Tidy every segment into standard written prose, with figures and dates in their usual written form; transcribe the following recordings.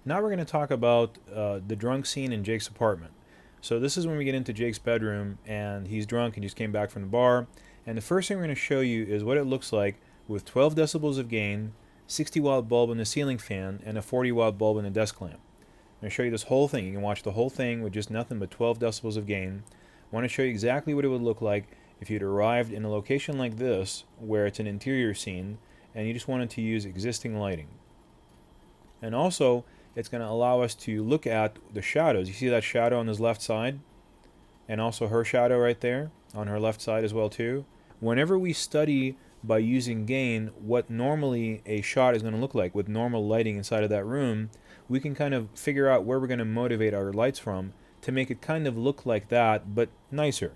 Now we're going to talk about the drunk scene in Jake's apartment. So this is when we get into Jake's bedroom, and he's drunk and just came back from the bar. And the first thing we're going to show you is what it looks like with 12 decibels of gain, 60-watt bulb in the ceiling fan, and a 40-watt bulb in the desk lamp. I'm going to show you this whole thing. You can watch the whole thing with just nothing but 12 decibels of gain. I want to show you exactly what it would look like if you'd arrived in a location like this, where it's an interior scene, and you just wanted to use existing lighting. And also, it's going to allow us to look at the shadows. You see that shadow on his left side? And also her shadow right there on her left side as well too. Whenever we study by using gain what normally a shot is going to look like with normal lighting inside of that room, we can kind of figure out where we're going to motivate our lights from to make it kind of look like that, but nicer.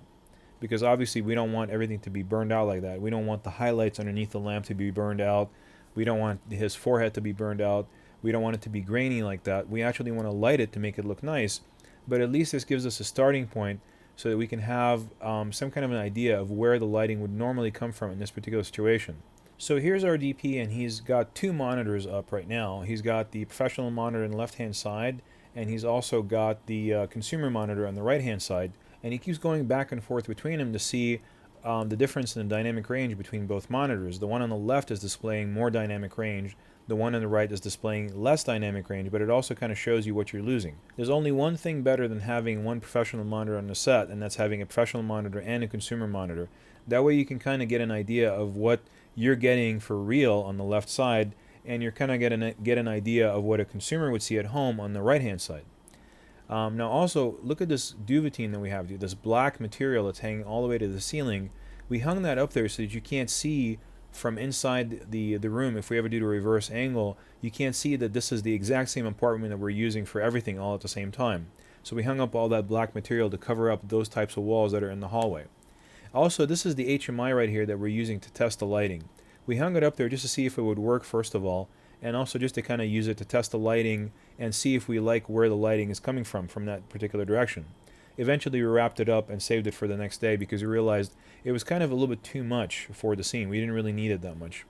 Because obviously we don't want everything to be burned out like that. We don't want the highlights underneath the lamp to be burned out. We don't want his forehead to be burned out. We don't want it to be grainy like that. We actually want to light it to make it look nice. But at least this gives us a starting point so that we can have some kind of an idea of where the lighting would normally come from in this particular situation. So here's our DP, and he's got two monitors up right now. He's got the professional monitor on the left-hand side, and he's also got the consumer monitor on the right-hand side. And he keeps going back and forth between them to see the difference in the dynamic range between both monitors. The one on the left is displaying more dynamic range. The one on the right is displaying less dynamic range, but it also kind of shows you what you're losing. There's only one thing better than having one professional monitor on the set, and that's having a professional monitor and a consumer monitor. That way you can kind of get an idea of what you're getting for real on the left side, and you're kind of get an idea of what a consumer would see at home on the right-hand side. Now also, look at this duvetine that we have, this black material that's hanging all the way to the ceiling. We hung that up there so that you can't see from inside the room. If we ever do the reverse angle, you can't see that this is the exact same apartment that we're using for everything all at the same time. So we hung up all that black material to cover up those types of walls that are in the hallway. Also, this is the HMI right here that we're using to test the lighting. We hung it up there just to see if it would work first of all, and also just to kind of use it to test the lighting and see if we like where the lighting is coming from that particular direction. Eventually we wrapped it up and saved it for the next day because we realized it was kind of a little bit too much for the scene. We didn't really need it that much.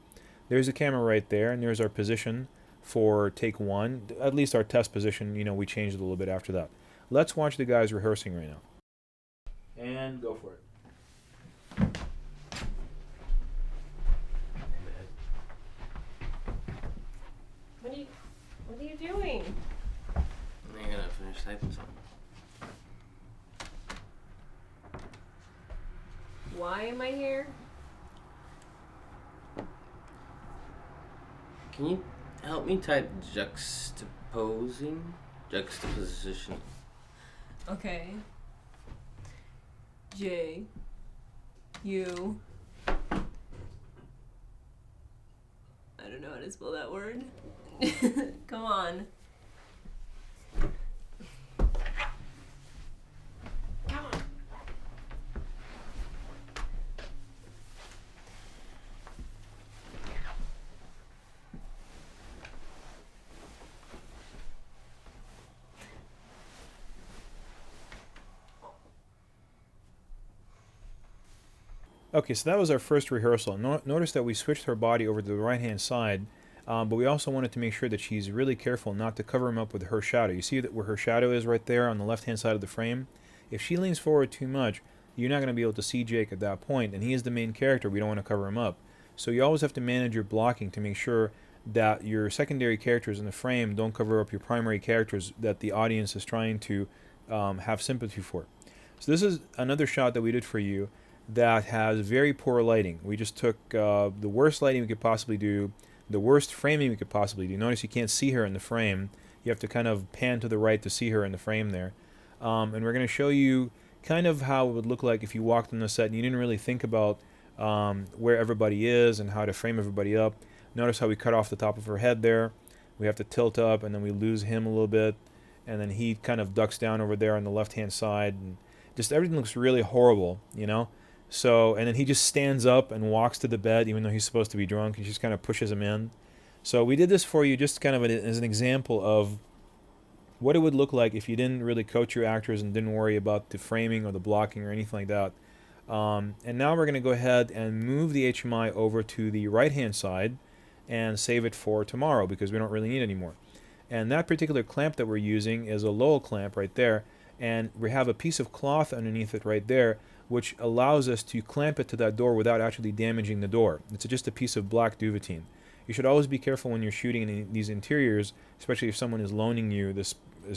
There's a camera right there, and there's our position for take one. At least our test position, we changed it a little bit after that. Let's watch the guys rehearsing right now. And go for it. What are you doing? I'm gonna finish typing something. Why am I here? Can you help me type juxtaposition? Okay. J. U. I don't know how to spell that word. Come on. Come on. Okay, so that was our first rehearsal. Notice that we switched her body over to the right-hand side, but we also wanted to make sure that she's really careful not to cover him up with her shadow. You see that where her shadow is right there on the left-hand side of the frame? If she leans forward too much, you're not going to be able to see Jake at that point, and he is the main character. We don't want to cover him up. So you always have to manage your blocking to make sure that your secondary characters in the frame don't cover up your primary characters that the audience is trying to have sympathy for. So this is another shot that we did for you that has very poor lighting. We just took the worst lighting we could possibly do, the worst framing we could possibly do. Notice you can't see her in the frame. You have to kind of pan to the right to see her in the frame there. And we're going to show you kind of how it would look like if you walked on the set and you didn't really think about where everybody is and how to frame everybody up. Notice how we cut off the top of her head there. We have to tilt up, and then we lose him a little bit, and then he kind of ducks down over there on the left-hand side, and just everything looks really horrible, So, and then he just stands up and walks to the bed, even though he's supposed to be drunk. He just kind of pushes him in. So we did this for you just kind of as an example of what it would look like if you didn't really coach your actors and didn't worry about the framing or the blocking or anything like that. And now we're going to go ahead and move the HMI over to the right-hand side and save it for tomorrow because we don't really need it anymore. And that particular clamp that we're using is a Lowell clamp right there, and we have a piece of cloth underneath it right there, which allows us to clamp it to that door without actually damaging the door. It's just a piece of black duvetine. You should always be careful when you're shooting in these interiors, especially if someone is loaning you this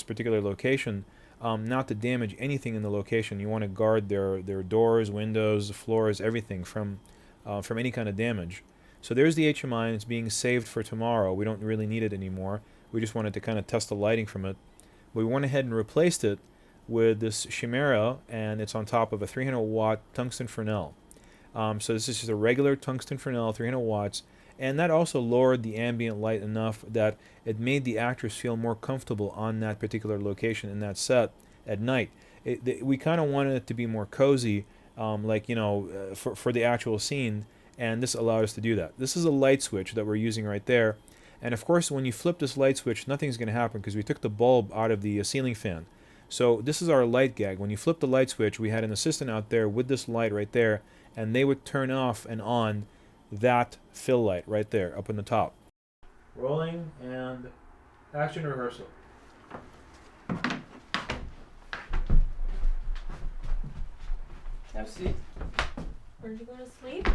particular location, not to damage anything in the location. You want to guard their doors, windows, floors, everything from any kind of damage. So there's the HMI, and it's being saved for tomorrow. We don't really need it anymore. We just wanted to kind of test the lighting from it. We went ahead and replaced it with this Chimera, and it's on top of a 300 watt tungsten Fresnel. So this is just a regular tungsten Fresnel, 300 watts, and that also lowered the ambient light enough that it made the actors feel more comfortable on that particular location in that set at night. We kind of wanted it to be more cozy, like, you know, for the actual scene, and this allowed us to do that. This is a light switch that we're using right there, and of course when you flip this light switch, nothing's going to happen because we took the bulb out of the ceiling fan. So this is our light gag. When you flip the light switch, we had an assistant out there with this light right there, and they would turn off and on that fill light right there up in the top. Rolling and action rehearsal. Have a seat. Where'd you go to sleep?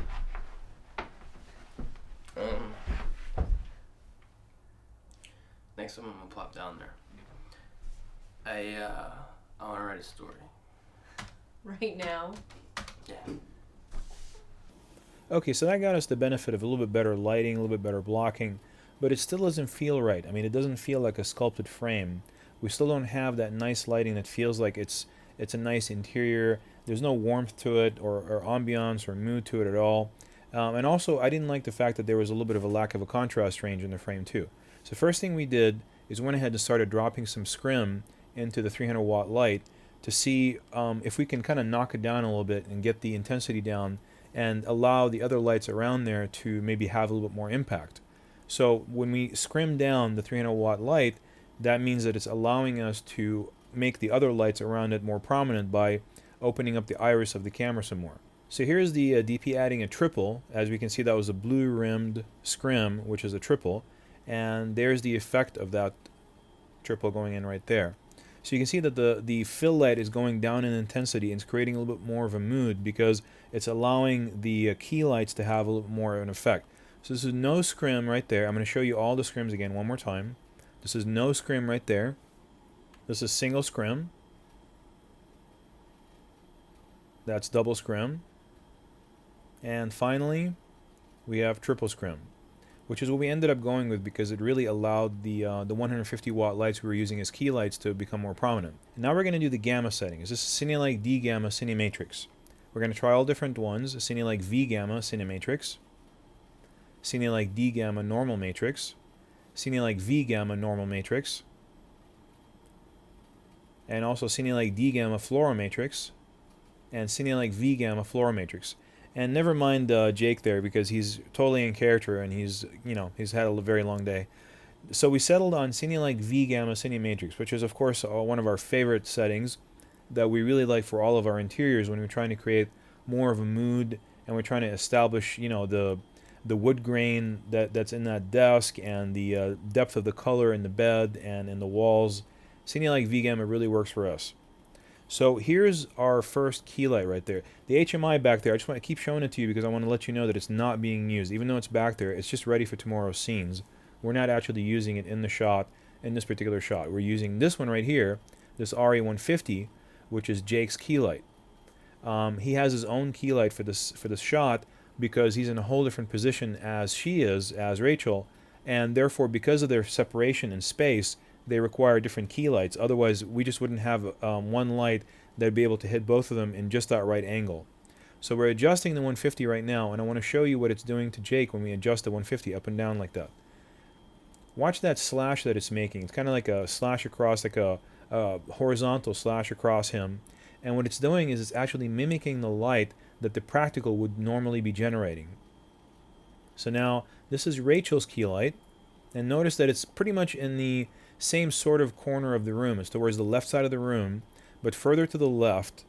Next time I'm gonna plop down there. I want to write a story. Right now. Yeah. Okay, so that got us the benefit of a little bit better lighting, a little bit better blocking, but it still doesn't feel right. I mean, it doesn't feel like a sculpted frame. We still don't have that nice lighting that feels like it's a nice interior. There's no warmth to it or ambiance or mood to it at all. And also, I didn't like the fact that there was a little bit of a lack of a contrast range in the frame too. So first thing we did is went ahead and started dropping some scrim into the 300 watt light to see if we can kind of knock it down a little bit and get the intensity down and allow the other lights around there to maybe have a little bit more impact. So when we scrim down the 300 watt light, that means that it's allowing us to make the other lights around it more prominent by opening up the iris of the camera some more. So here's the DP adding a triple. As we can see, that was a blue rimmed scrim, which is a triple, and there's the effect of that triple going in right there. So you can see that the fill light is going down in intensity and it's creating a little bit more of a mood because it's allowing the key lights to have a little more of an effect. So this is no scrim right there. I'm going to show you all the scrims again one more time. This is no scrim right there. This is single scrim. That's double scrim. And finally, we have triple scrim, which is what we ended up going with because it really allowed the 150 watt lights we were using as key lights to become more prominent. And now we're going to do the gamma settings. This is Cinelike D Gamma Cinematrix. We're going to try all different ones. Cinelike V Gamma Cinematrix, Cinelike D Gamma Normal Matrix, Cinelike V Gamma Normal Matrix, and also Cinelike D Gamma Fluoromatrix, and Cinelike V Gamma Fluoromatrix. And never mind Jake there because he's totally in character and he's had a very long day. So we settled on Cinelike V Gamma Cinematrix, which is of course one of our favorite settings that we really like for all of our interiors when we're trying to create more of a mood and we're trying to establish, you know, the wood grain that's in that desk and the depth of the color in the bed and in the walls. Cinelike V Gamma really works for us. So here's our first key light right there. The HMI back there, I just want to keep showing it to you because I want to let you know that it's not being used. Even though it's back there, it's just ready for tomorrow's scenes. We're not actually using it in the shot, in this particular shot. We're using this one right here, this RE150, which is Jake's key light. He has his own key light for this shot because he's in a whole different position as she is, as Rachel, and therefore because of their separation in space, they require different key lights. Otherwise, we just wouldn't have one light that would be able to hit both of them in just that right angle. So we're adjusting the 150 right now, and I want to show you what it's doing to Jake when we adjust the 150 up and down like that. Watch that slash that it's making. It's kind of like a slash across, like a horizontal slash across him. And what it's doing is it's actually mimicking the light that the practical would normally be generating. So now, this is Rachel's key light, and notice that it's pretty much in the same sort of corner of the room. It's towards the left side of the room, but further to the left,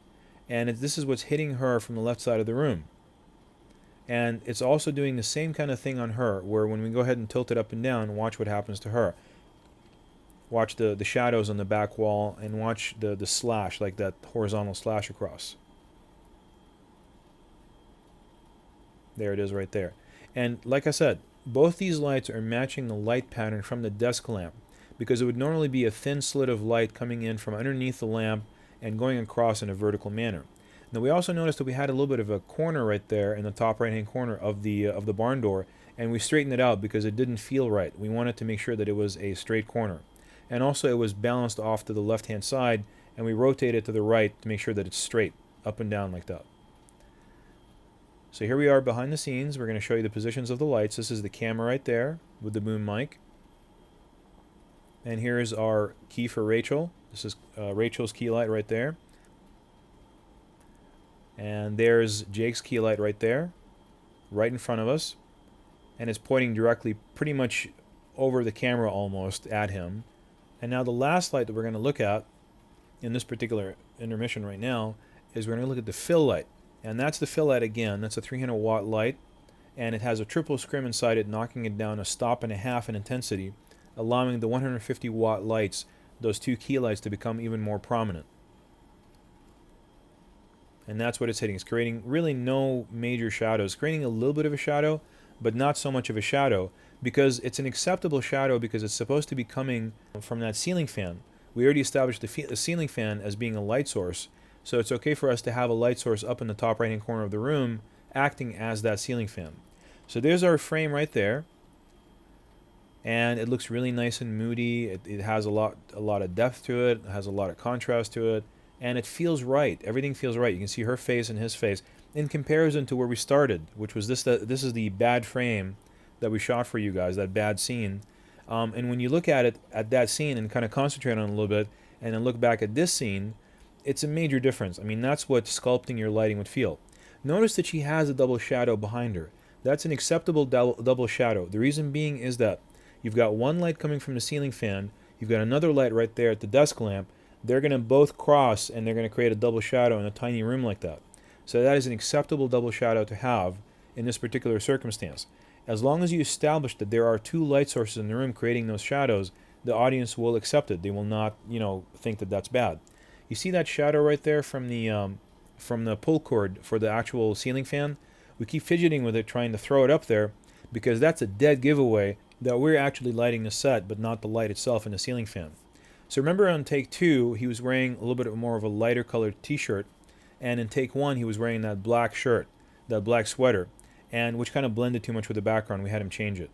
and this is what's hitting her from the left side of the room. And it's also doing the same kind of thing on her, where when we go ahead and tilt it up and down, watch what happens to her. Watch the shadows on the back wall, and watch the slash, like that horizontal slash across. There it is right there. And like I said, both these lights are matching the light pattern from the desk lamp, because it would normally be a thin slit of light coming in from underneath the lamp and going across in a vertical manner. Now we also noticed that we had a little bit of a corner right there in the top right hand corner of the barn door, and we straightened it out because it didn't feel right. We wanted to make sure that it was a straight corner. And also it was balanced off to the left hand side, and we rotate it to the right to make sure that it's straight, up and down like that. So here we are behind the scenes. We're going to show you the positions of the lights. This is the camera right there with the boom mic. And here's our key for Rachel. This is Rachel's key light right there. And there's Jake's key light right there, right in front of us. And it's pointing directly pretty much over the camera almost at him. And now the last light that we're going to look at in this particular intermission right now is we're going to look at the fill light. And that's the fill light again. That's a 300 watt light, and it has a triple scrim inside it, knocking it down a stop and a half in intensity, allowing the 150 watt lights, those two key lights, to become even more prominent. And that's what it's hitting. It's creating really no major shadows, creating a little bit of a shadow, but not so much of a shadow, because it's an acceptable shadow because it's supposed to be coming from that ceiling fan. We already established the ceiling fan as being a light source, so it's okay for us to have a light source up in the top right hand corner of the room acting as that ceiling fan. So there's our frame right there, and it looks really nice and moody. It has a lot of depth to it. It has a lot of contrast to it, and it feels right. Everything feels right. You can see her face and his face in comparison to where we started, which was this is the bad frame that we shot for you guys, that bad scene. And when you look at it, at that scene, and kind of concentrate on it a little bit, and then look back at this scene, it's a major difference. I mean, that's what sculpting your lighting would feel. Notice that she has a double shadow behind her. That's an acceptable double shadow. The reason being is that you've got one light coming from the ceiling fan, you've got another light right there at the desk lamp. They're going to both cross, and they're going to create a double shadow in a tiny room like that. So that is an acceptable double shadow to have in this particular circumstance. As long as you establish that there are two light sources in the room creating those shadows, the audience will accept it. They will not, think that that's bad. You see that shadow right there from the pull cord for the actual ceiling fan? We keep fidgeting with it, trying to throw it up there, because that's a dead giveaway that we're actually lighting the set, but not the light itself in the ceiling fan. So remember on take 2, he was wearing a little bit more of a lighter colored t-shirt, and in take 1, he was wearing that black shirt, that black sweater, and which kind of blended too much with the background. We had him change it.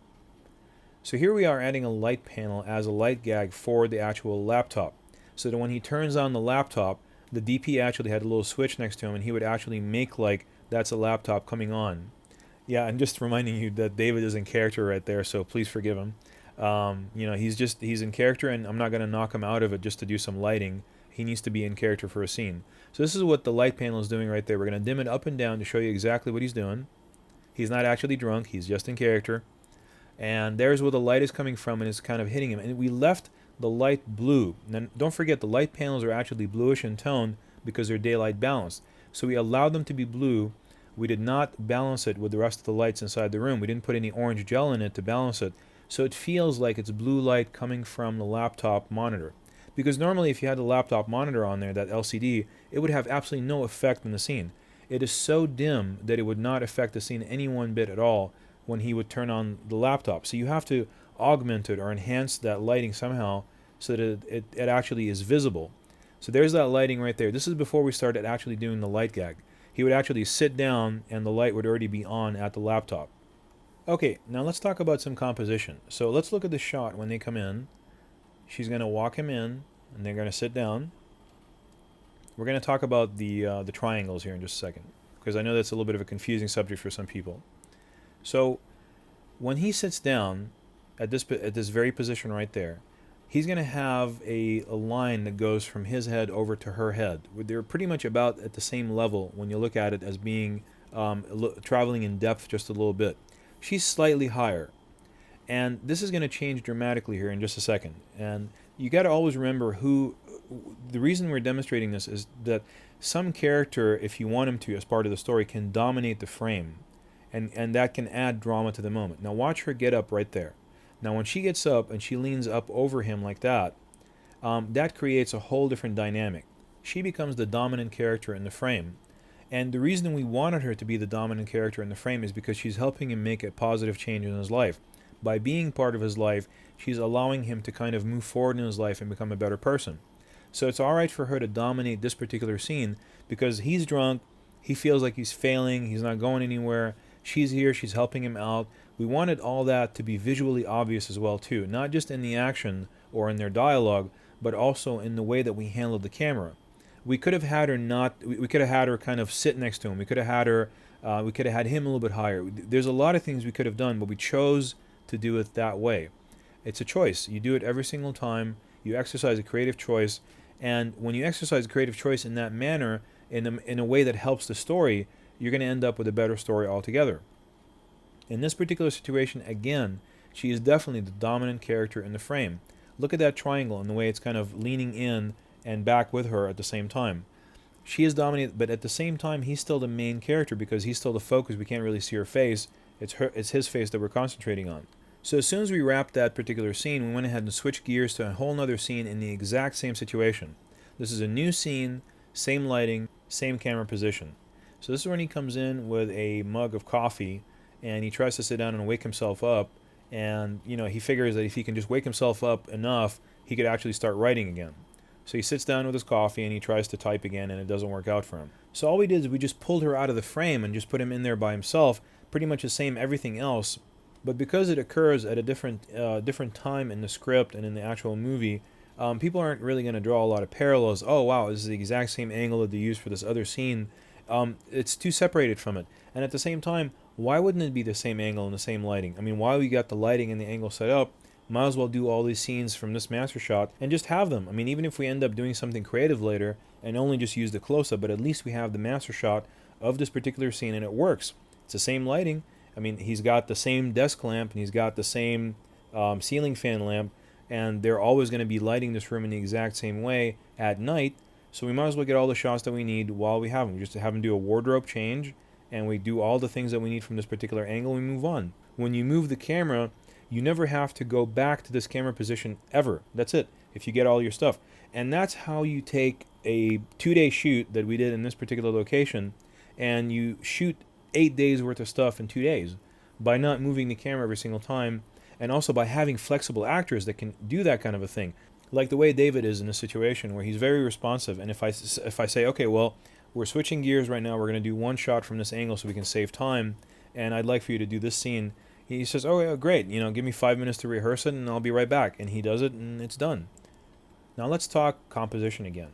So here we are adding a light panel as a light gag for the actual laptop, so that when he turns on the laptop, the DP actually had a little switch next to him, and he would actually make like that's a laptop coming on. Yeah, and just reminding you that David is in character right there, so please forgive him. He's in character, and I'm not going to knock him out of it just to do some lighting. He needs to be in character for a scene. So this is what the light panel is doing right there. We're going to dim it up and down to show you exactly what he's doing. He's not actually drunk, he's just in character. And there's where the light is coming from, and it's kind of hitting him. And we left the light blue. And don't forget, the light panels are actually bluish in tone because they're daylight balanced. So we allowed them to be blue. We did not balance it with the rest of the lights inside the room. We didn't put any orange gel in it to balance it. So it feels like it's blue light coming from the laptop monitor. Because normally if you had the laptop monitor on there, that LCD, it would have absolutely no effect in the scene. It is so dim that it would not affect the scene any one bit at all when he would turn on the laptop. So you have to augment it or enhance that lighting somehow so that it actually is visible. So there's that lighting right there. This is before we started actually doing the light gag. He would actually sit down and the light would already be on at the laptop. Okay, now let's talk about some composition. So let's look at the shot when they come in. She's going to walk him in, and they're going to sit down. We're going to talk about the triangles here in just a second, because I know that's a little bit of a confusing subject for some people. So when he sits down at this very position right there, he's going to have a line that goes from his head over to her head. They're pretty much about at the same level when you look at it as being traveling in depth just a little bit. She's slightly higher. And this is going to change dramatically here in just a second. And you got to always remember the reason we're demonstrating this is that some character, if you want him to as part of the story, can dominate the frame. And that can add drama to the moment. Now watch her get up right there. Now when she gets up and she leans up over him like that, that creates a whole different dynamic. She becomes the dominant character in the frame. And the reason we wanted her to be the dominant character in the frame is because she's helping him make a positive change in his life. By being part of his life, she's allowing him to kind of move forward in his life and become a better person. So it's alright for her to dominate this particular scene because he's drunk, he feels like he's failing, he's not going anywhere. She's here, she's helping him out. We wanted all that to be visually obvious as well too, not just in the action or in their dialogue, but also in the way that we handled the camera. We could have had her we could have had her kind of sit next to him. We could have had her, we could have had him a little bit higher. There's a lot of things we could have done, but we chose to do it that way. It's a choice. You do it every single time. You exercise a creative choice, and when you exercise a creative choice in that manner, in a way that helps the story, you're going to end up with a better story altogether. In this particular situation, again, she is definitely the dominant character in the frame. Look at that triangle and the way it's kind of leaning in and back with her at the same time. She is dominant, but at the same time, he's still the main character because he's still the focus. We can't really see her face. It's his face that we're concentrating on. So as soon as we wrapped that particular scene, we went ahead and switched gears to a whole other scene in the exact same situation. This is a new scene, same lighting, same camera position. So this is when he comes in with a mug of coffee and he tries to sit down and wake himself up, and he figures that if he can just wake himself up enough, he could actually start writing again. So he sits down with his coffee and he tries to type again, and it doesn't work out for him. So all we did is we just pulled her out of the frame and just put him in there by himself, pretty much the same everything else. But because it occurs at a different time in the script and in the actual movie, people aren't really going to draw a lot of parallels. Oh wow, this is the exact same angle that they used for this other scene. It's too separated from it. And at the same time, why wouldn't it be the same angle and the same lighting? I mean, while we got the lighting and the angle set up, might as well do all these scenes from this master shot and just have them. I mean, even if we end up doing something creative later and only just use the close-up, but at least we have the master shot of this particular scene and it works. It's the same lighting. I mean, he's got the same desk lamp and he's got the same ceiling fan lamp, and they're always going to be lighting this room in the exact same way at night. So we might as well get all the shots that we need while we have them. We just have them do a wardrobe change, and we do all the things that we need from this particular angle, and we move on. When you move the camera, you never have to go back to this camera position ever. That's it, if you get all your stuff. And that's how you take a 2-day shoot that we did in this particular location, and you shoot 8 days worth of stuff in 2 days by not moving the camera every single time, and also by having flexible actors that can do that kind of a thing. Like the way David is in this situation where he's very responsive, and if I say, okay, well, we're switching gears right now, we're going to do one shot from this angle so we can save time, and I'd like for you to do this scene. He says, oh yeah, great, give me 5 minutes to rehearse it and I'll be right back. And he does it and it's done. Now let's talk composition again.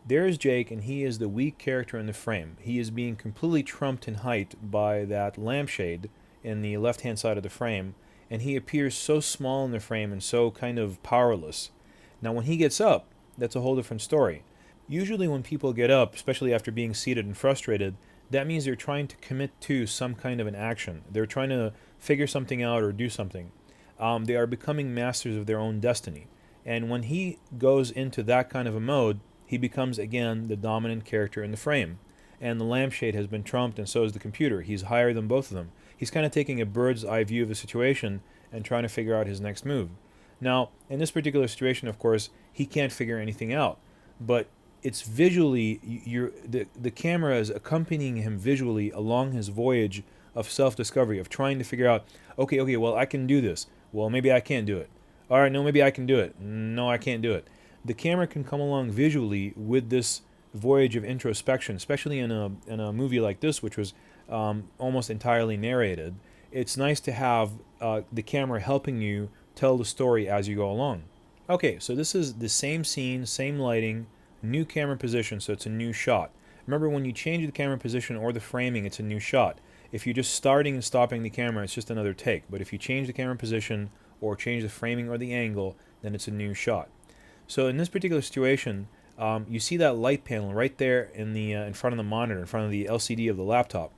There's Jake, and he is the weak character in the frame. He is being completely trumped in height by that lampshade in the left-hand side of the frame, and he appears so small in the frame and so kind of powerless. Now when he gets up, that's a whole different story. Usually when people get up, especially after being seated and frustrated, that means they're trying to commit to some kind of an action. They're trying to figure something out or do something. They are becoming masters of their own destiny. And when he goes into that kind of a mode, he becomes again the dominant character in the frame. And the lampshade has been trumped, and so is the computer. He's higher than both of them. He's kind of taking a bird's eye view of the situation and trying to figure out his next move. Now, in this particular situation, of course, he can't figure anything out. But it's visually, the camera is accompanying him visually along his voyage of self-discovery, of trying to figure out, okay, well, I can do this. Well, maybe I can't do it. All right, no, maybe I can do it. No, I can't do it. The camera can come along visually with this voyage of introspection, especially in a movie like this, which was almost entirely narrated. It's nice to have the camera helping you tell the story as you go along. Okay, so this is the same scene, same lighting, new camera position, so it's a new shot. Remember, when you change the camera position or the framing, it's a new shot. If you're just starting and stopping the camera, it's just another take. But if you change the camera position or change the framing or the angle, then it's a new shot. So in this particular situation, you see that light panel right there in front of the monitor, in front of the LCD of the laptop.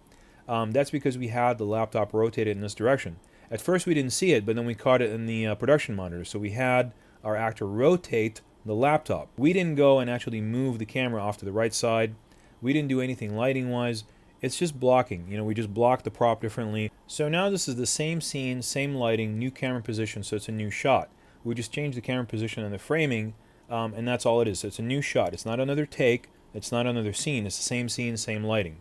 That's because we had the laptop rotated in this direction. At first we didn't see it, but then we caught it in the production monitor. So we had our actor rotate the laptop. We didn't go and actually move the camera off to the right side. We didn't do anything lighting wise. It's just blocking. We just blocked the prop differently. So now this is the same scene, same lighting, new camera position, so it's a new shot. We just changed the camera position and the framing, And that's all it is. So it's a new shot. It's not another take. It's not another scene. It's the same scene, same lighting.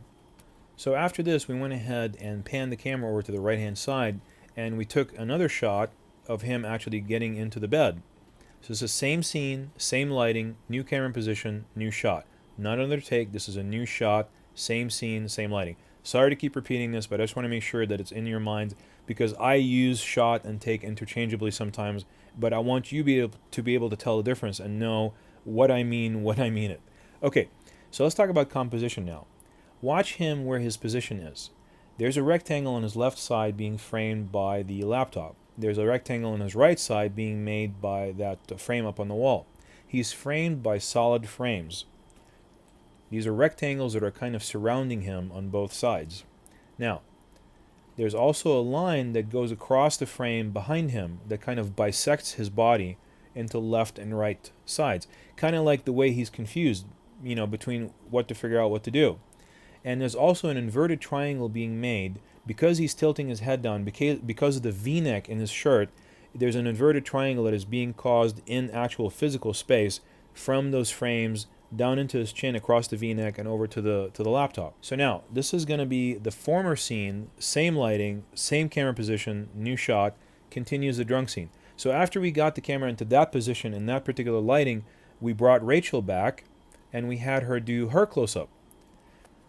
So after this, we went ahead and panned the camera over to the right-hand side, and we took another shot of him actually getting into the bed. So it's the same scene, same lighting, new camera position, new shot. Not another take. This is a new shot, same scene, same lighting. Sorry to keep repeating this, but I just want to make sure that it's in your mind, because I use shot and take interchangeably sometimes, but I want you to be able to tell the difference and know what I mean when I mean it. Okay, so let's talk about composition now. Watch him where his position is. There's a rectangle on his left side being framed by the laptop. There's a rectangle on his right side being made by that frame up on the wall. He's framed by solid frames. These are rectangles that are kind of surrounding him on both sides. Now, there's also a line that goes across the frame behind him that kind of bisects his body into left and right sides. Kind of like the way he's confused, between what to figure out what to do. And there's also an inverted triangle being made because he's tilting his head down, because of the V-neck in his shirt. There's an inverted triangle that is being caused in actual physical space from those frames down into his chin, across the V-neck, and over to the laptop. So now, this is going to be the former scene, same lighting, same camera position, new shot, continues the drunk scene. So after we got the camera into that position in that particular lighting, we brought Rachel back, and we had her do her close-up.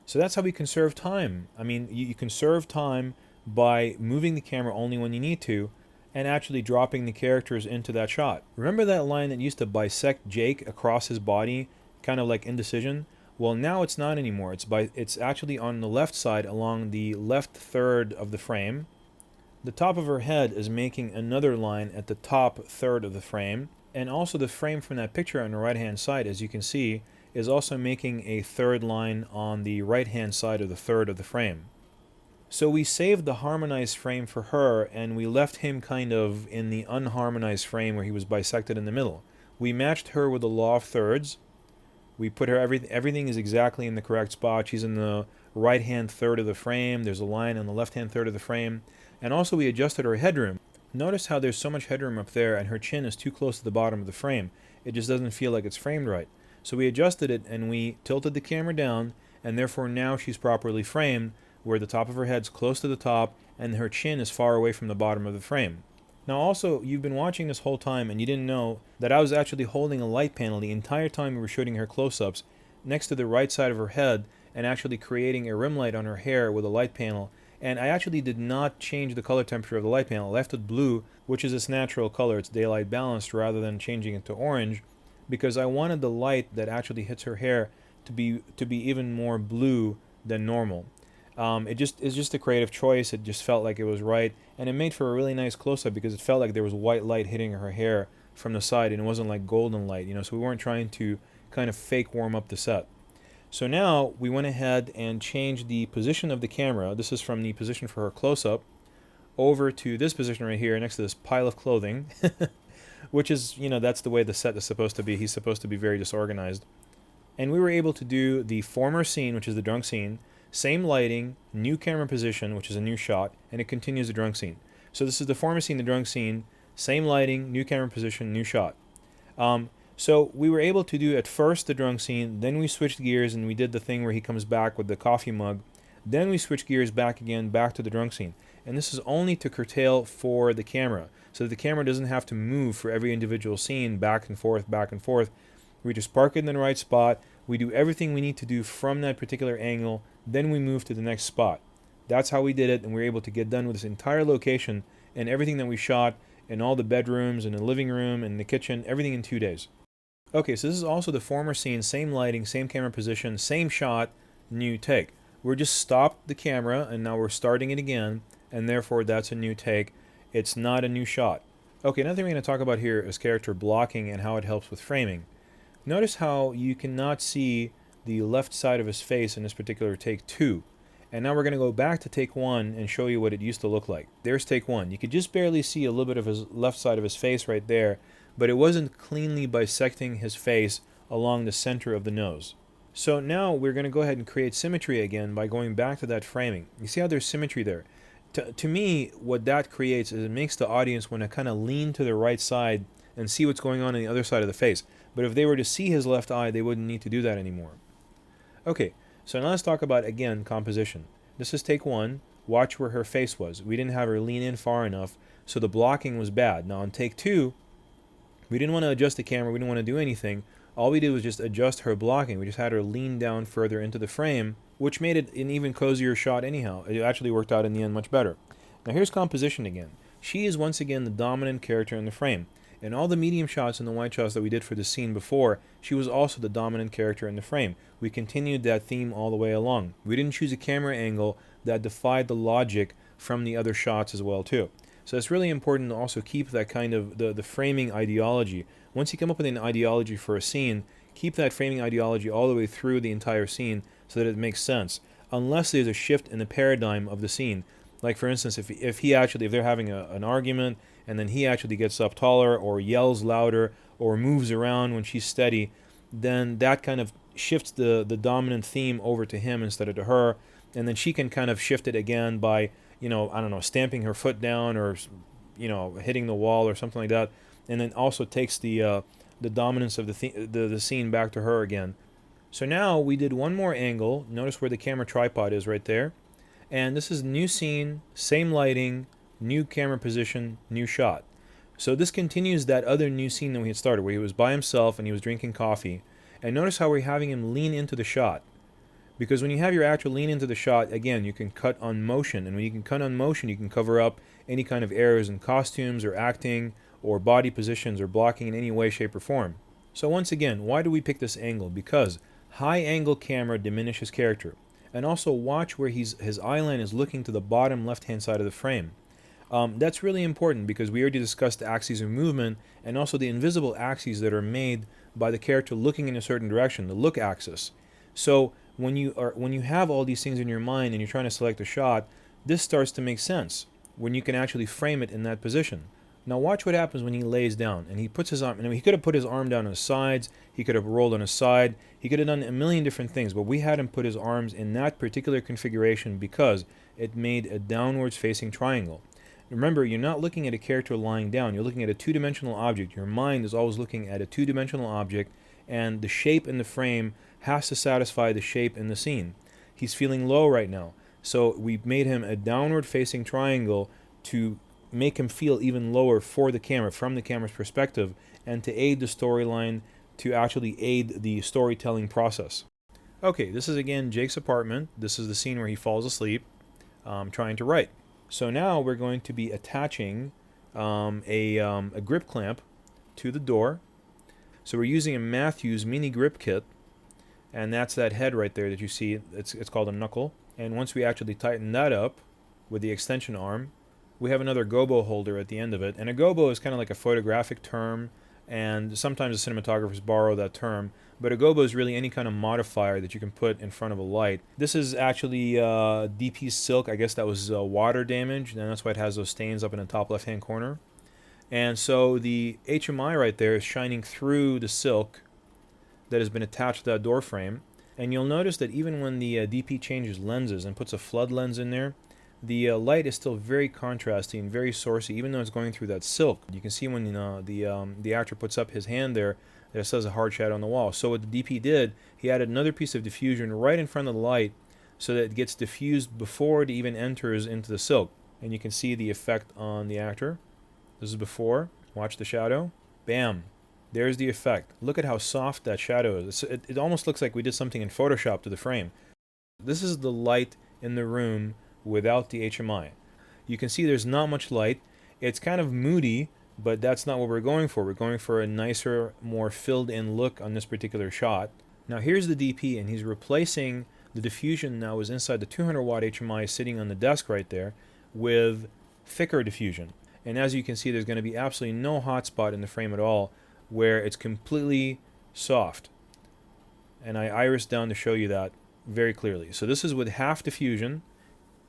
So that's how we conserve time. I mean, you conserve time by moving the camera only when you need to, and actually dropping the characters into that shot. Remember that line that used to bisect Jake across his body, kind of like indecision? Well, now it's not anymore. It's actually on the left side along the left third of the frame. The top of her head is making another line at the top third of the frame, and also the frame from that picture on the right-hand side, as you can see, is also making a third line on the right-hand side of the third of the frame. So we saved the harmonized frame for her, and we left him kind of in the unharmonized frame where he was bisected in the middle. We matched her with the law of thirds. We put her, everything is exactly in the correct spot. She's in the right-hand third of the frame. There's a line on the left-hand third of the frame. And also we adjusted her headroom. Notice how there's so much headroom up there, and her chin is too close to the bottom of the frame. It just doesn't feel like it's framed right. So we adjusted it, and we tilted the camera down, and therefore now she's properly framed, where the top of her head's close to the top, and her chin is far away from the bottom of the frame. Now also, you've been watching this whole time, and you didn't know that I was actually holding a light panel the entire time we were shooting her close-ups next to the right side of her head, and actually creating a rim light on her hair with a light panel. And I actually did not change the color temperature of the light panel. I left it blue, which is its natural color. It's daylight balanced, rather than changing it to orange, because I wanted the light that actually hits her hair to be even more blue than normal. It's just a creative choice. It just felt like it was right, and it made for a really nice close-up because it felt like there was white light hitting her hair from the side, and it wasn't like golden light, so we weren't trying to kind of fake warm up the set. So now we went ahead and changed the position of the camera. This is from the position for her close-up over to this position right here next to this pile of clothing, which is, that's the way the set is supposed to be. He's supposed to be very disorganized. And we were able to do the former scene, which is the drunk scene, same lighting, new camera position, which is a new shot, and it continues the drunk scene. So this is the former scene, the drunk scene, same lighting, new camera position, new shot. So we were able to do at first the drunk scene, then we switched gears and we did the thing where he comes back with the coffee mug. Then we switched gears back again, back to the drunk scene. And this is only to curtail for the camera, so that the camera doesn't have to move for every individual scene back and forth, back and forth. We just park it in the right spot. We do everything we need to do from that particular angle. Then we move to the next spot. That's how we did it, and we were able to get done with this entire location and everything that we shot in all the bedrooms and the living room and the kitchen, everything in 2 days. Okay, so this is also the former scene, same lighting, same camera position, same shot, new take. We're just stopped the camera, and now we're starting it again, and therefore that's a new take. It's not a new shot. Okay, another thing we're going to talk about here is character blocking and how it helps with framing. Notice how you cannot see the left side of his face in this particular take 2. And now we're going to go back to take 1 and show you what it used to look like. There's take 1. You could just barely see a little bit of his left side of his face right there, but it wasn't cleanly bisecting his face along the center of the nose. So now we're going to go ahead and create symmetry again by going back to that framing. You see how there's symmetry there? To me, what that creates is it makes the audience want to kind of lean to the right side and see what's going on the other side of the face. But if they were to see his left eye, they wouldn't need to do that anymore. Okay, so now let's talk about, again, composition. This is take one. Watch where her face was. We didn't have her lean in far enough, so the blocking was bad. Now on take two, we didn't want to adjust the camera. We didn't want to do anything. All we did was just adjust her blocking. We just had her lean down further into the frame, which made it an even cozier shot anyhow. It actually worked out in the end much better. Now here's composition again. She is once again the dominant character in the frame. In all the medium shots and the wide shots that we did for the scene before, she was also the dominant character in the frame. We continued that theme all the way along. We didn't choose a camera angle that defied the logic from the other shots as well too. So it's really important to also keep that kind of the framing ideology. Once you come up with an ideology for a scene, keep that framing ideology all the way through the entire scene so that it makes sense. Unless there's a shift in the paradigm of the scene. Like for instance, if they're having an argument and then he actually gets up taller or yells louder or moves around when she's steady, then that kind of shifts the dominant theme over to him instead of to her, and then she can kind of shift it again by, I don't know, stamping her foot down or, hitting the wall or something like that, and then also takes the dominance of the scene back to her again. So now we did one more angle. Notice where the camera tripod is right there. And this is new scene, same lighting, new camera position, new shot. So this continues that other new scene that we had started, where he was by himself and he was drinking coffee. And notice how we're having him lean into the shot. Because when you have your actor lean into the shot, again, you can cut on motion. And when you can cut on motion, you can cover up any kind of errors in costumes or acting or body positions or blocking in any way, shape, or form. So once again, why do we pick this angle? Because high angle camera diminishes character. And also watch where his eye line is looking to the bottom left-hand side of the frame. That's really important because we already discussed the axes of movement and also the invisible axes that are made by the character looking in a certain direction, the look axis. So when you have all these things in your mind and you're trying to select a shot, this starts to make sense when you can actually frame it in that position. Now watch what happens when he lays down and he puts his arm. He could have put his arm down on his sides. He could have rolled on his side. He could have done a million different things, but we had him put his arms in that particular configuration because it made a downwards facing triangle. Remember, you're not looking at a character lying down. You're looking at a two-dimensional object. Your mind is always looking at a two-dimensional object, and the shape in the frame has to satisfy the shape in the scene. He's feeling low right now, so we made him a downward facing triangle to make him feel even lower for the camera, from the camera's perspective, and to aid the storyline, to actually aid the storytelling process. Okay, this is again Jake's apartment. This is the scene where he falls asleep trying to write. So now we're going to be attaching a grip clamp to the door. So we're using a Matthews mini grip kit, and that's that head right there that you see. It's called a knuckle. And once we actually tighten that up with the extension arm, we have another gobo holder at the end of it. And a gobo is kind of like a photographic term, and sometimes the cinematographers borrow that term. But a gobo is really any kind of modifier that you can put in front of a light. This is actually DP silk. I guess that was water damage, and that's why it has those stains up in the top left-hand corner. And so the HMI right there is shining through the silk that has been attached to that door frame. And you'll notice that even when the DP changes lenses and puts a flood lens in there, the light is still very contrasty and very sourcey, even though it's going through that silk. You can see when the actor puts up his hand there, that it says a hard shadow on the wall. So what the DP did, he added another piece of diffusion right in front of the light so that it gets diffused before it even enters into the silk. And you can see the effect on the actor. This is before. Watch the shadow. Bam. There's the effect. Look at how soft that shadow is. It almost looks like we did something in Photoshop to the frame. This is the light in the room without the HMI. You can see there's not much light. It's kind of moody, but that's not what we're going for. We're going for a nicer, more filled in look on this particular shot. Now here's the DP, and he's replacing the diffusion that was inside the 200 watt HMI sitting on the desk right there with thicker diffusion. And as you can see, there's going to be absolutely no hot spot in the frame at all, where it's completely soft. And I iris down to show you that very clearly. So this is with half diffusion.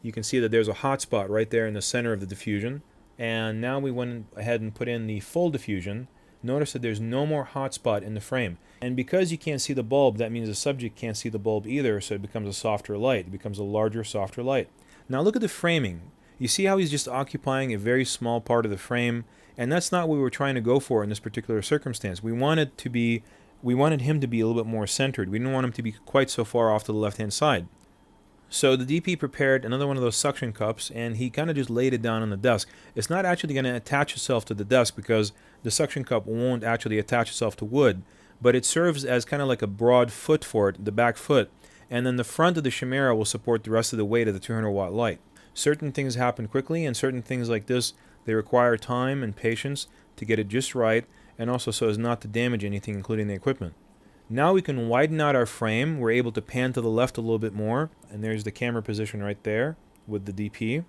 You can see that there's a hot spot right there in the center of the diffusion. And now we went ahead and put in the full diffusion. Notice that there's no more hot spot in the frame. And because you can't see the bulb, that means the subject can't see the bulb either, so it becomes a softer light. It becomes a larger, softer light. Now look at the framing. You see how he's just occupying a very small part of the frame? And that's not what we were trying to go for in this particular circumstance. We wanted him to be a little bit more centered. We didn't want him to be quite so far off to the left-hand side. So the DP prepared another one of those suction cups, and he kind of just laid it down on the desk. It's not actually going to attach itself to the desk because the suction cup won't actually attach itself to wood, but it serves as kind of like a broad foot for it, the back foot, and then the front of the Chimera will support the rest of the weight of the 200-watt light. Certain things happen quickly, and certain things like this, they require time and patience to get it just right, and also so as not to damage anything, including the equipment. Now we can widen out our frame. We're able to pan to the left a little bit more, and there's the camera position right there with the DP.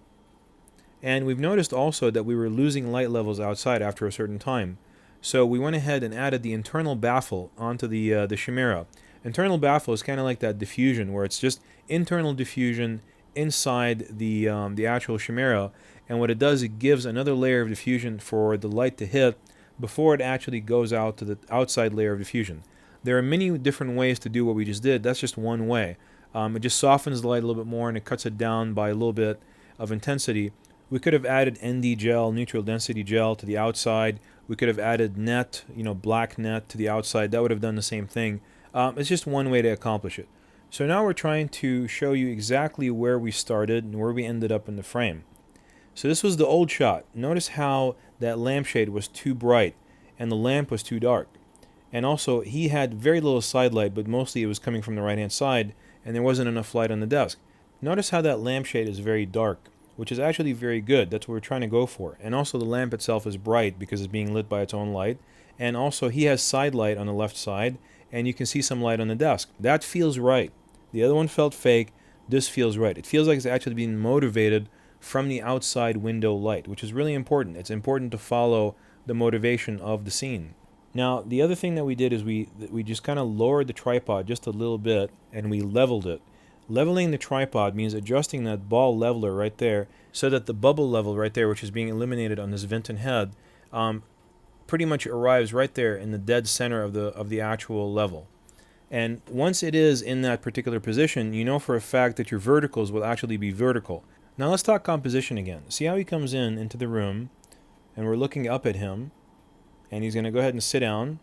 And we've noticed also that we were losing light levels outside after a certain time. So we went ahead and added the internal baffle onto the Chimera. Internal baffle is kind of like that diffusion, where it's just internal diffusion inside the actual Chimera, and what it does, it gives another layer of diffusion for the light to hit before it actually goes out to the outside layer of diffusion. There are many different ways to do what we just did. That's just one way. It just softens the light a little bit more and it cuts it down by a little bit of intensity. We could have added ND gel, neutral density gel, to the outside. We could have added net, black net to the outside. That would have done the same thing. It's just one way to accomplish it. So now we're trying to show you exactly where we started and where we ended up in the frame. So this was the old shot. Notice how that lampshade was too bright and the lamp was too dark. And also, he had very little side light, but mostly it was coming from the right-hand side, and there wasn't enough light on the desk. Notice how that lampshade is very dark, which is actually very good. That's what we're trying to go for. And also, the lamp itself is bright because it's being lit by its own light. And also, he has side light on the left side, and you can see some light on the desk. That feels right. The other one felt fake. This feels right. It feels like it's actually being motivated from the outside window light, which is really important. It's important to follow the motivation of the scene. Now, the other thing that we did is we just kind of lowered the tripod just a little bit, and we leveled it. Leveling the tripod means adjusting that ball leveler right there so that the bubble level right there, which is being eliminated on this Vinton head, pretty much arrives right there in the dead center of the actual level. And once it is in that particular position, you know for a fact that your verticals will actually be vertical. Now let's talk composition again. See how he comes into the room, and we're looking up at him. And he's going to go ahead and sit down.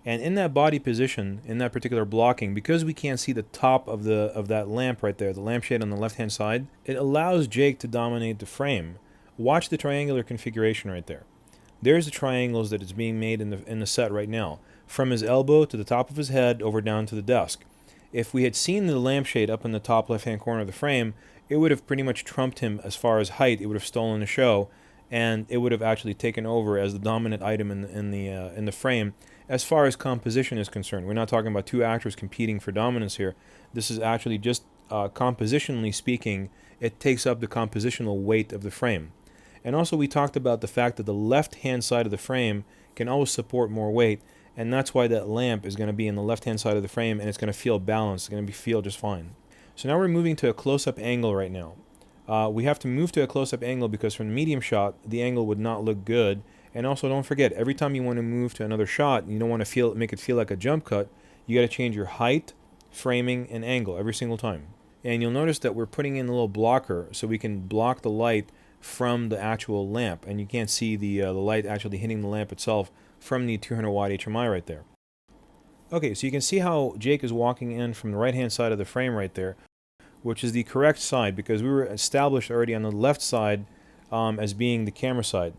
And in that body position, in that particular blocking, because we can't see the top of that lamp right there, the lampshade on the left-hand side, it allows Jake to dominate the frame. Watch the triangular configuration right there. There's the triangles that is being made in the set right now, from his elbow to the top of his head over down to the desk. If we had seen the lampshade up in the top left-hand corner of the frame, it would have pretty much trumped him as far as height. It would have stolen the show, and it would have actually taken over as the dominant item in the frame. As far as composition is concerned, we're not talking about two actors competing for dominance here. This is actually just compositionally speaking, it takes up the compositional weight of the frame. And also we talked about the fact that the left-hand side of the frame can always support more weight, and that's why that lamp is going to be in the left-hand side of the frame, and it's going to feel balanced. It's going to feel just fine. So now we're moving to a close-up angle right now. We have to move to a close-up angle because from the medium shot, the angle would not look good. And also don't forget, every time you want to move to another shot, you don't want to make it feel like a jump cut, you got to change your height, framing, and angle every single time. And you'll notice that we're putting in a little blocker so we can block the light from the actual lamp. And you can't see the light actually hitting the lamp itself from the 200 watt HMI right there. Okay, so you can see how Jake is walking in from the right-hand side of the frame right there, which is the correct side because we were established already on the left side as being the camera side.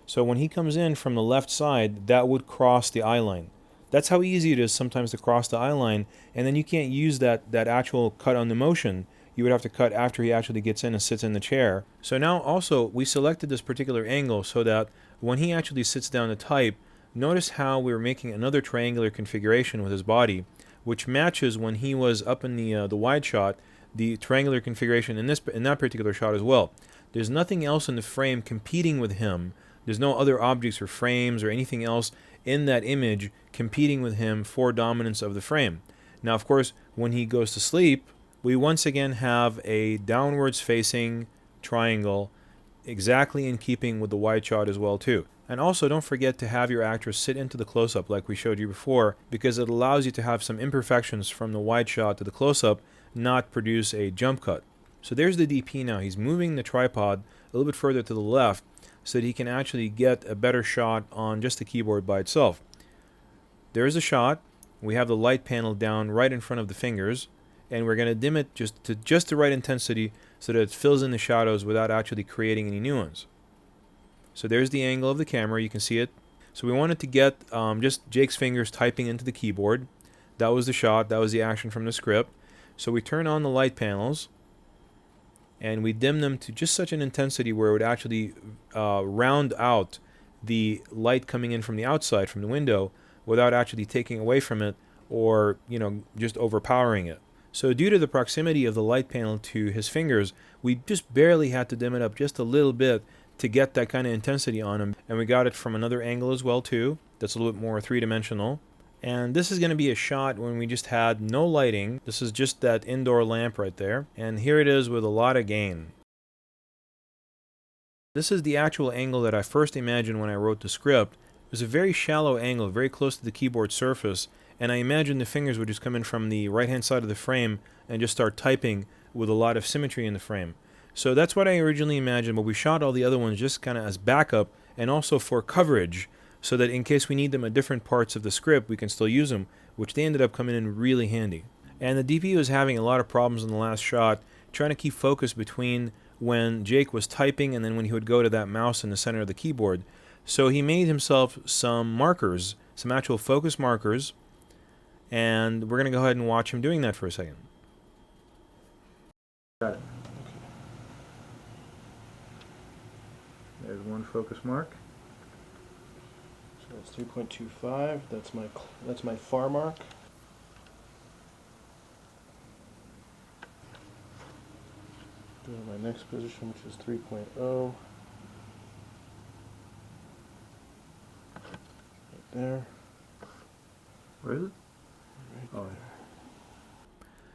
So when he comes in from the left side, that would cross the eye line. That's how easy it is sometimes to cross the eye line, and then you can't use that actual cut on the motion. You would have to cut after he actually gets in and sits in the chair. So now also we selected this particular angle so that when he actually sits down to type, notice how we were making another triangular configuration with his body, which matches when he was up in the wide shot, the triangular configuration in that particular shot as well. There's nothing else in the frame competing with him. There's no other objects or frames or anything else in that image competing with him for dominance of the frame. Now, of course, when he goes to sleep, we once again have a downwards facing triangle exactly in keeping with the wide shot as well too. And also don't forget to have your actress sit into the close-up like we showed you before, because it allows you to have some imperfections from the wide shot to the close-up, not produce a jump cut. So there's the DP now. He's moving the tripod a little bit further to the left so that he can actually get a better shot on just the keyboard by itself. There's a shot. We have the light panel down right in front of the fingers, and we're going to dim it just the right intensity so that it fills in the shadows without actually creating any new ones. So there's the angle of the camera. You can see it. So we wanted to get just Jake's fingers typing into the keyboard. That was the shot. That was the action from the script. So we turn on the light panels, and we dim them to just such an intensity where it would actually round out the light coming in from the outside, from the window, without actually taking away from it or, just overpowering it. So due to the proximity of the light panel to his fingers, we just barely had to dim it up just a little bit to get that kind of intensity on him. And we got it from another angle as well too. That's a little bit more three-dimensional. And this is going to be a shot when we just had no lighting. This is just that indoor lamp right there. And here it is with a lot of gain. This is the actual angle that I first imagined when I wrote the script. It was a very shallow angle, very close to the keyboard surface. And I imagined the fingers would just come in from the right-hand side of the frame and just start typing with a lot of symmetry in the frame. So that's what I originally imagined, but we shot all the other ones just kind of as backup and also for coverage, so that in case we need them at different parts of the script, we can still use them, which they ended up coming in really handy. And the DP was having a lot of problems in the last shot, trying to keep focus between when Jake was typing and then when he would go to that mouse in the center of the keyboard. So he made himself some markers, some actual focus markers, and we're going to go ahead and watch him doing that for a second. Got it. There's one focus mark. So it's 3.25. That's my far mark. Go to my next position, which is 3.0. Right there. Where is it? Right Oh. there.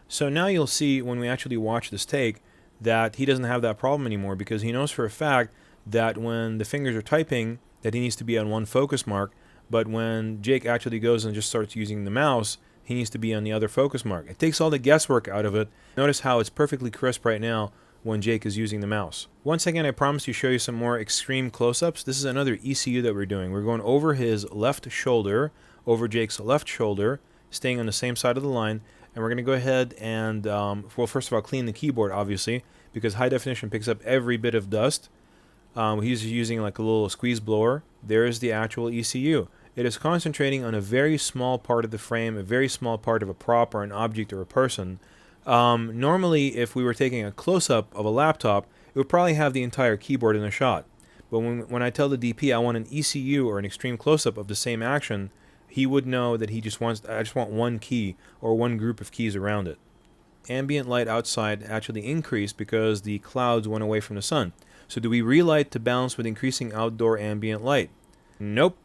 So now you'll see when we actually watch this take that he doesn't have that problem anymore, because he knows for a fact that when the fingers are typing that he needs to be on one focus mark, but when Jake actually goes and just starts using the mouse, he needs to be on the other focus mark. It takes all the guesswork out of it. Notice how it's perfectly crisp right now when Jake is using the mouse. Once again, I promise to show you some more extreme close-ups. This is another ECU that we're doing. We're going over his left shoulder, over Jake's left shoulder, staying on the same side of the line, and we're going to go ahead and, well, first of all, clean the keyboard, obviously, because high definition picks up every bit of dust. He's using like a little squeeze blower. There is the actual ECU. It is concentrating on a very small part of the frame, a very small part of a prop or an object or a person. Normally, if we were taking a close-up of a laptop, it would probably have the entire keyboard in the shot. But when I tell the DP I want an ECU or an extreme close-up of the same action, he would know that I just want one key or one group of keys around it. Ambient light outside actually increased because the clouds went away from the sun. So do we relight to balance with increasing outdoor ambient light? Nope.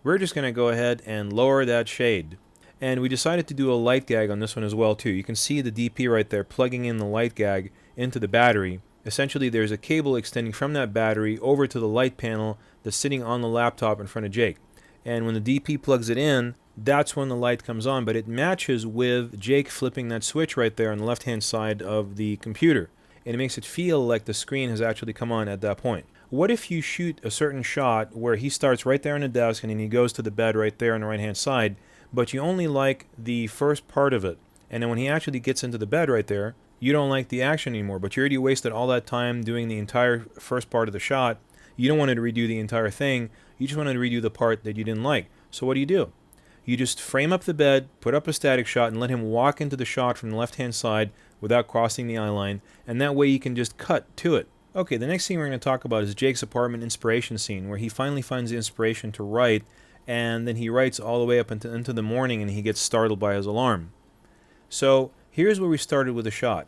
We're just going to go ahead and lower that shade. And we decided to do a light gag on this one as well too. You can see the DP right there plugging in the light gag into the battery. Essentially there's a cable extending from that battery over to the light panel that's sitting on the laptop in front of Jake. And when the DP plugs it in, that's when the light comes on, but it matches with Jake flipping that switch right there on the left-hand side of the computer. And it makes it feel like the screen has actually come on at that point. What if you shoot a certain shot where he starts right there on the desk and then he goes to the bed right there on the right-hand side, but you only like the first part of it, and then when he actually gets into the bed right there, you don't like the action anymore, but you already wasted all that time doing the entire first part of the shot. You don't want to redo the entire thing. You just want to redo the part that you didn't like. So what do? You just frame up the bed, put up a static shot, and let him walk into the shot from the left-hand side without crossing the eye line, and that way you can just cut to it. Okay, the next scene we're going to talk about is Jake's apartment inspiration scene, where he finally finds the inspiration to write, and then he writes all the way up into the morning, and he gets startled by his alarm. So here's where we started with the shot.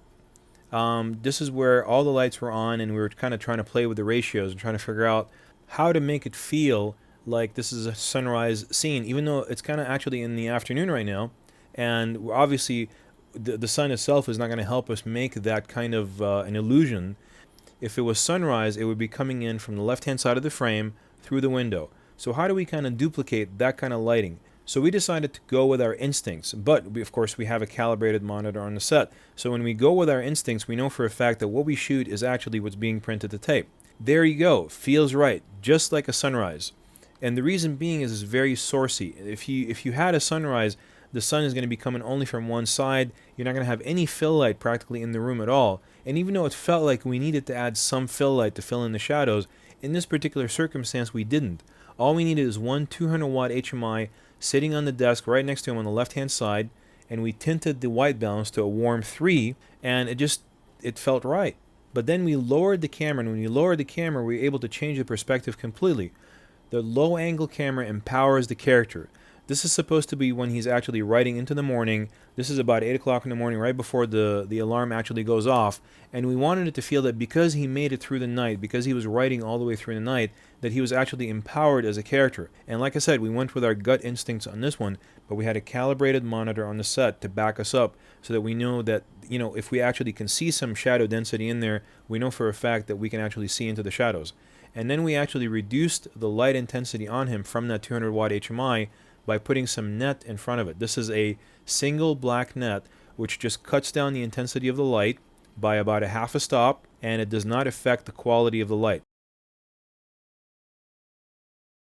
This is where all the lights were on, and we were kind of trying to play with the ratios and trying to figure out how to make it feel like this is a sunrise scene, even though it's kind of actually in the afternoon right now, and obviously the sun itself is not going to help us make that kind of an illusion. If it was sunrise, it would be coming in from the left-hand side of the frame through the window. So how do we kind of duplicate that kind of lighting? So we decided to go with our instincts, but of course we have a calibrated monitor on the set. So when we go with our instincts, we know for a fact that what we shoot is actually what's being printed to tape. There you go, feels right, just like a sunrise. And the reason being is it's very sourcey. If you had a sunrise, the sun is going to be coming only from one side. You're not going to have any fill light practically in the room at all. And even though it felt like we needed to add some fill light to fill in the shadows, in this particular circumstance we didn't. All we needed is one 200 watt HMI sitting on the desk right next to him on the left hand side, and we tinted the white balance to a warm 3, and it felt right. But then we lowered the camera, and when we lowered the camera we were able to change the perspective completely. The low angle camera empowers the character. This is supposed to be when he's actually writing into the morning. This is about 8 o'clock in the morning, right before the alarm actually goes off. And we wanted it to feel that because he made it through the night, because he was writing all the way through the night, that he was actually empowered as a character. And like I said, we went with our gut instincts on this one, but we had a calibrated monitor on the set to back us up so that we know that, if we actually can see some shadow density in there, we know for a fact that we can actually see into the shadows. And then we actually reduced the light intensity on him from that 200 watt HMI by putting some net in front of it. This is a single black net which just cuts down the intensity of the light by about a half a stop, and it does not affect the quality of the light.